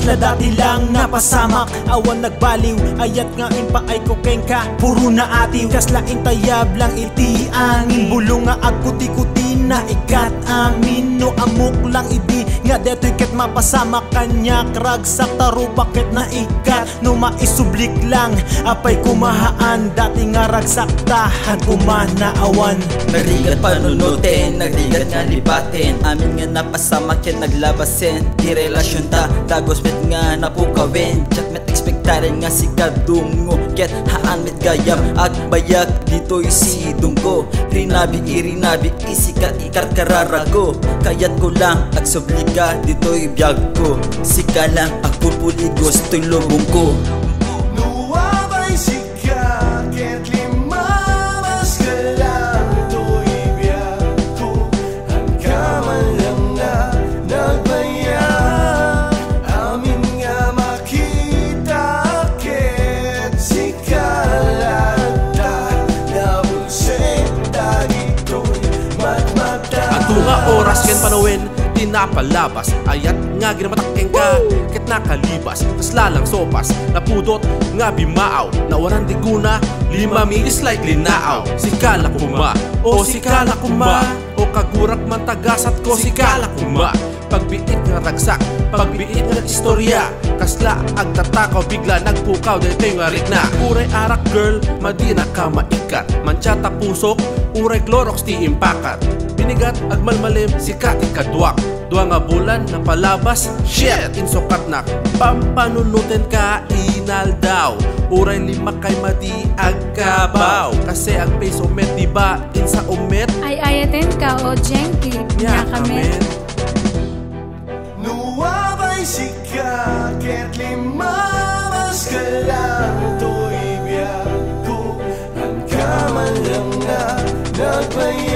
kasla dati lang napasamak, awan nagbaliw, ayat nga pa ay kokeng ka, puro na atiw. Kasla intayab lang iti angin, bulong nga agkuti-kuti na ikat amin. No amok lang idi nga deto'y ket mapasamak kanya kragsak taro bakit na ikat. No maisublik lang apay kumahaan, dati nga ragsaktahan kumanaawan. Nagrigat panunutin, nagrigat nga libatin, amin nga napasamak yan naglabasin. Di relasyon ta, dagos met nga napukawin, chat met ekspektaren nga si kadungo. Ket haan met gayam ag bayak dito'y sidong ko, rinabi isika ikarkararago. Kayat ko lang ag subliga dito'y biyag ko, sika lang ag pulpuligos to'y lubong ko. Nuwabay sika ket limamas ka lang to'y biyag ko, hanggaman lang na nagbayag. Amin nga makita ket sika lang ta nabulsing dagito'y matmata. Ato nga oras ken panawin di napalabas, ayat nga ginamatakeng ka ket nakalibas. Tas lalang sopas napudot nga bimaaw, nawaran di guna 5 minutes like linaaw. Sikala kuma o sikala kuma, o kagurak man tagasat ko sikala kuma. Pagbiit nga ragsak, pagbiit nga istorya, kasla ag tatakaw bigla nagpukaw dito nga rik na. Uray arak girl, madina ka maikat, mansyata pusok, uray Clorox ti impakat. Binigat ag malmalim, sikat ikadwak, dua nga bulan na palabas, shit insukat nak. Pampanunutin ka inal daw, uray 5 kay madi ag kabaw. Kasi ag peso met diba insa umet, ay ayaten ka o jenki niya kamet. Nuwabay sika ket limamas ka lang to'y biyag ko, hanggaman lang na nagbayag.